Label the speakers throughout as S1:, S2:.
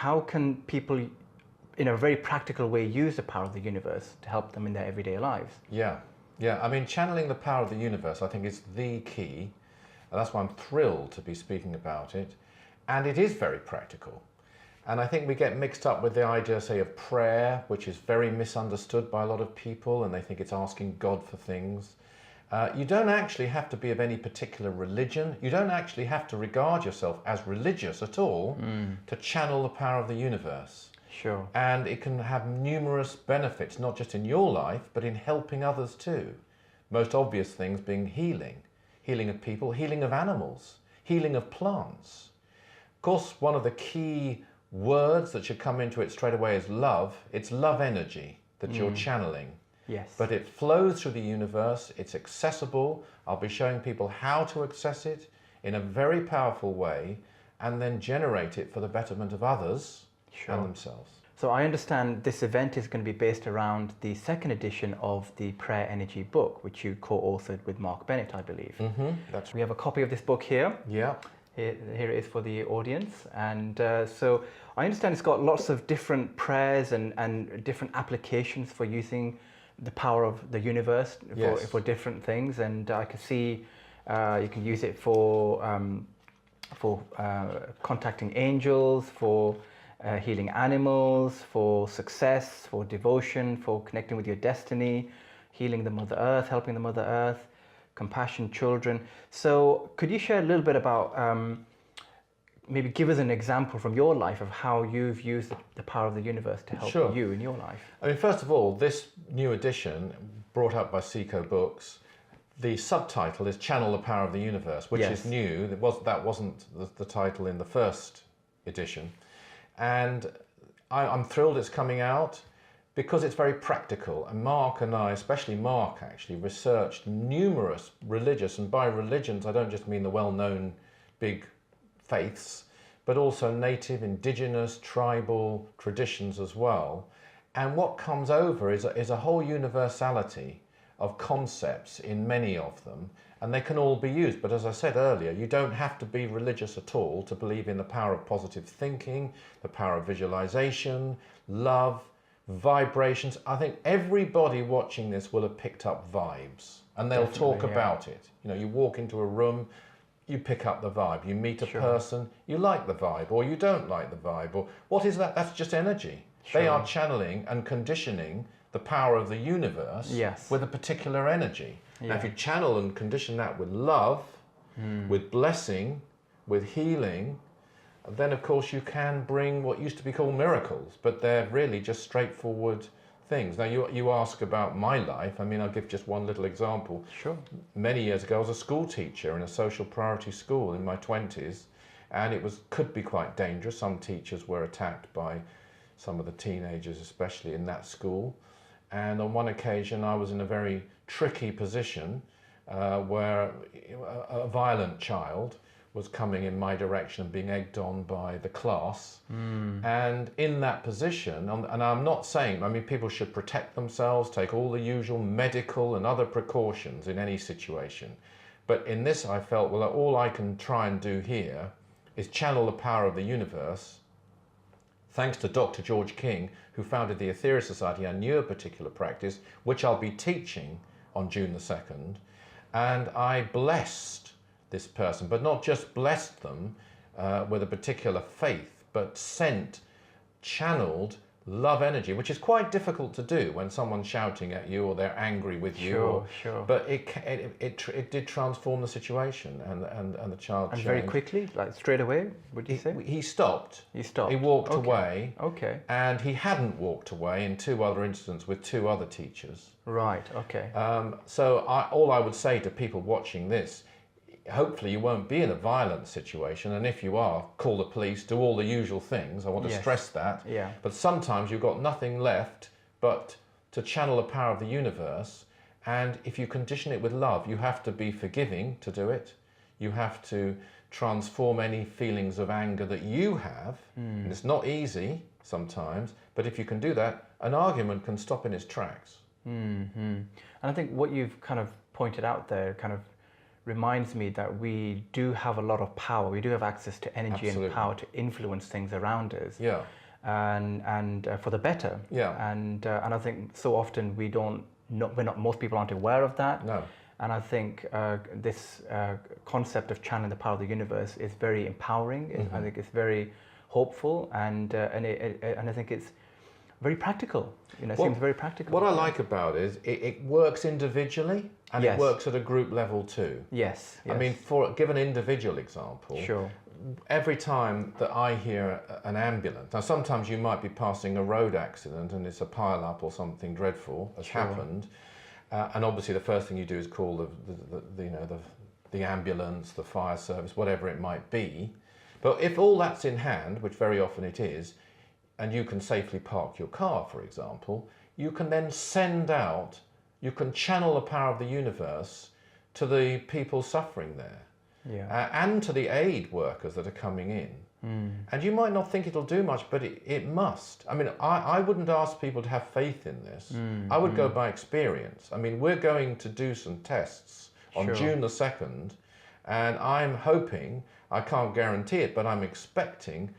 S1: how can people, in a very practical way, use the power of the universe to help them in their everyday lives?
S2: Yeah, yeah. I mean, channeling the power of the universe, I think, is the key. And that's why I'm thrilled to be speaking about it. And it is very practical. And I think we get mixed up with the idea, say, of prayer, which is very misunderstood by a lot of people, and they think it's asking God for things. You don't actually have to be of any particular religion. You don't actually have to regard yourself as religious at all to channel the power of the universe.
S1: Sure.
S2: And it can have numerous benefits, not just in your life, but in helping others too. Most obvious things being healing. Healing of people, healing of animals, healing of plants. Of course, one of the key words that should come into it straight away is love. It's love energy that you're channeling.
S1: Yes.
S2: But it flows through the universe, it's accessible. I'll be showing people how to access it in a very powerful way and then generate it for the betterment of others and themselves.
S1: So I understand this event is going to be based around the second edition of the Prayer Energy book, which you co-authored with Mark Bennett, I believe.
S2: That's
S1: We have a copy of this book here.
S2: Yeah.
S1: Here it is for the audience. And so I understand it's got lots of different prayers and different applications for using the power of the universe for different things. And I can see you can use it for contacting angels, for healing animals, for success, for devotion, for connecting with your destiny, healing the Mother Earth, helping the Mother Earth, compassion, children. So could you share a little bit about, maybe give us an example from your life of how you've used the power of the universe to help you in your life?
S2: I mean, first of all, this new edition, brought up by Cico Books, the subtitle is Channel the Power of the Universe, which is new. That wasn't the title in the first edition. And I'm thrilled it's coming out because it's very practical. And Mark and I, especially Mark actually, researched numerous religious, and by religions I don't just mean the well-known big faiths, but also native, indigenous, tribal traditions as well. And what comes over is a whole universality of concepts in many of them, and they can all be used. But as I said earlier, you don't have to be religious at all to believe in the power of positive thinking, the power of visualization, love, vibrations. I think everybody watching this will have picked up vibes, and they'll talk about it. You know, you walk into a room, you pick up the vibe. You meet a person, you like the vibe, or you don't like the vibe, or what is that? That's just energy. They are channeling and conditioning the power of the universe with a particular energy. Now, if you channel and condition that with love, with blessing, with healing, then of course you can bring what used to be called miracles, but they're really just straightforward things. Now, you ask about my life. I mean, I'll give just one little example.
S1: Sure.
S2: Many years ago, I was a school teacher in a social priority school in my 20s, and it could be quite dangerous. Some teachers were attacked by some of the teenagers, especially in that school. And on one occasion, I was in a very tricky position where a violent child was coming in my direction and being egged on by the class. And in that position, and I'm not saying, I mean, people should protect themselves, take all the usual medical and other precautions in any situation. But in this, I felt, well, all I can try and do here is channel the power of the universe. Thanks to Dr. George King, who founded the Aetherius Society, I knew a particular practice, which I'll be teaching on June the 2nd. And I blessed this person, but not just blessed them with a particular faith, but channeled love energy, which is quite difficult to do when someone's shouting at you or they're angry with you. But it did transform the situation, and the child changed.
S1: Very quickly, like straight away, would you say?
S2: He stopped.
S1: He stopped.
S2: He walked away.
S1: Okay.
S2: And he hadn't walked away in 2 other incidents with 2 other teachers.
S1: Right, okay.
S2: So all I would say to people watching this, hopefully you won't be in a violent situation, and if you are, call the police, do all the usual things. I want to stress that.
S1: Yeah.
S2: But sometimes you've got nothing left but to channel the power of the universe, and if you condition it with love, you have to be forgiving to do it. You have to transform any feelings of anger that you have, and it's not easy sometimes, but if you can do that, an argument can stop in its tracks.
S1: And I think what you've kind of pointed out there kind of reminds me that we do have a lot of power. We do have access to energy
S2: Absolutely.
S1: and power to influence things around us.
S2: Yeah.
S1: And for the better.
S2: Yeah.
S1: And I think so often most people aren't aware of that.
S2: No.
S1: And I think this concept of channeling the power of the universe is very empowering.
S2: Mm-hmm.
S1: I think it's very hopeful, and I think it's very practical. It seems very practical.
S2: What I like about it is it works individually, and
S1: Yes.
S2: it works at a group level too.
S1: Yes.
S2: I mean, give an individual example.
S1: Sure.
S2: Every time that I hear an ambulance, now sometimes you might be passing a road accident and it's a pile-up or something dreadful has happened, and obviously the first thing you do is call the ambulance, the fire service, whatever it might be. But if all that's in hand, which very often it is, and you can safely park your car, for example, you can then you can channel the power of the universe to the people suffering there.
S1: Yeah.
S2: And to the aid workers that are coming in. And you might not think it'll do much, but it must. I mean, I wouldn't ask people to have faith in this. I would go by experience. I mean, we're going to do some tests on June the 2nd, and I'm hoping, I can't guarantee it, but I'm expecting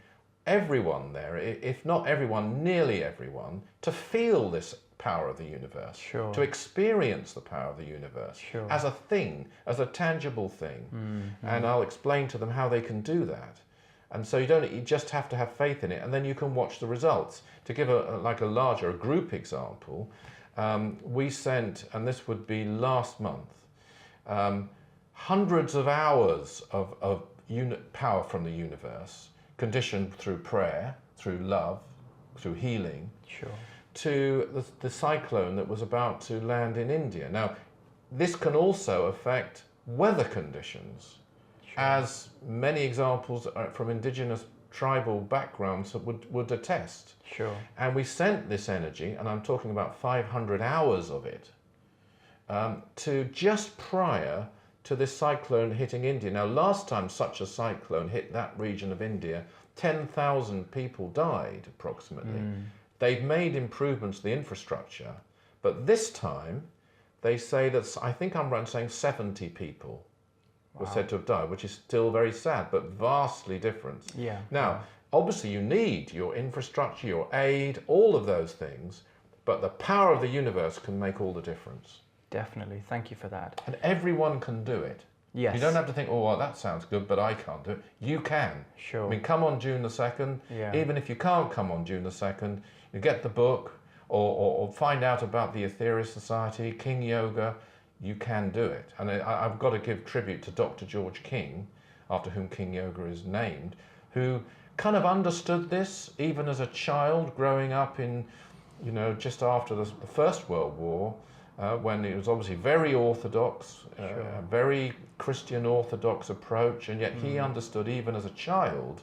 S2: everyone there, if not everyone, nearly everyone, to feel this power of the universe, to experience the power of the universe as a thing, as a tangible thing. And I'll explain to them how they can do that. And so you just have to have faith in it, and then you can watch the results. To give a larger group example, we sent, and this would be last month, hundreds of hours of power from the universe, conditioned through prayer, through love, through healing, to the cyclone that was about to land in India. Now, this can also affect weather conditions, as many examples from indigenous tribal backgrounds would attest. And we sent this energy, and I'm talking about 500 hours of it, to just prior to this cyclone hitting India. Now, last time such a cyclone hit that region of India, 10,000 people died approximately. They've made improvements to the infrastructure, but this time they say that, I think I'm right in saying 70 people were said to have died, which is still very sad, but vastly different. Now, obviously you need your infrastructure, your aid, all of those things, but the power of the universe can make all the difference.
S1: Definitely, thank you for that.
S2: And everyone can do it.
S1: Yes.
S2: You don't have to think, oh, well, that sounds good, but I can't do it. You can.
S1: Sure.
S2: I mean, come on June the 2nd. Even if you can't come on June the 2nd, you get the book or find out about the Etheric Society, King Yoga. You can do it. And I've got to give tribute to Dr. George King, after whom King Yoga is named, who kind of understood this even as a child growing up in, just after the First World War, when it was obviously very orthodox, a very Christian orthodox approach, and yet he understood even as a child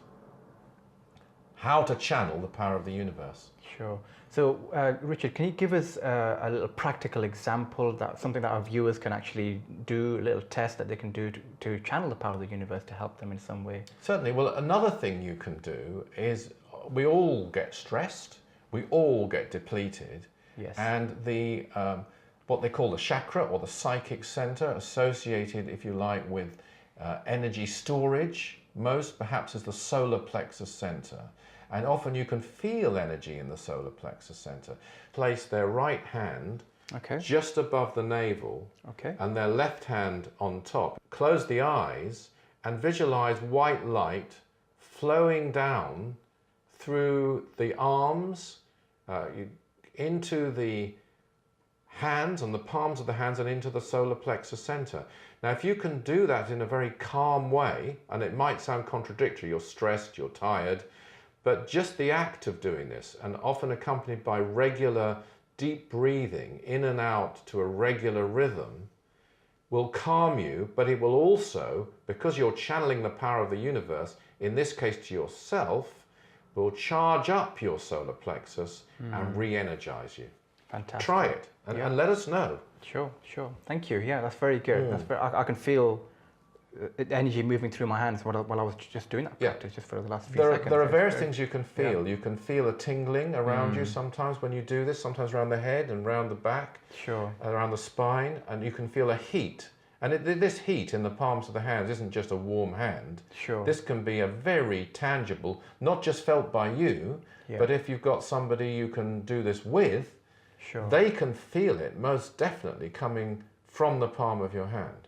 S2: how to channel the power of the universe.
S1: Sure. So, Richard, can you give us a little practical example, something that our viewers can actually do, a little test that they can do to channel the power of the universe to help them in some way?
S2: Certainly. Well, another thing you can do is we all get stressed, we all get depleted, and the what they call the chakra or the psychic center associated, if you like, with energy storage, most perhaps is the solar plexus center. And often you can feel energy in the solar plexus center. Place their right hand just above the navel and their left hand on top. Close the eyes and visualize white light flowing down through the arms, into the hands and the palms of the hands and into the solar plexus center. Now, if you can do that in a very calm way, and it might sound contradictory, you're stressed, you're tired, but just the act of doing this, and often accompanied by regular deep breathing in and out to a regular rhythm, will calm you, but it will also, because you're channeling the power of the universe, in this case to yourself, will charge up your solar plexus and re-energize you.
S1: Fantastic.
S2: Try it and let us know.
S1: Sure. Thank you. Yeah, that's very good. I can feel energy moving through my hands while I was just doing that practice just for the last few seconds.
S2: There are various things you can feel. You can feel a tingling around you sometimes when you do this, sometimes around the head and around the back, around the spine, and you can feel a heat And this heat in the palms of the hands isn't just a warm hand.
S1: Sure.
S2: This can be a very tangible, not just felt by you, but if you've got somebody you can do this with,
S1: sure.
S2: they can feel it most definitely coming from the palm of your hand.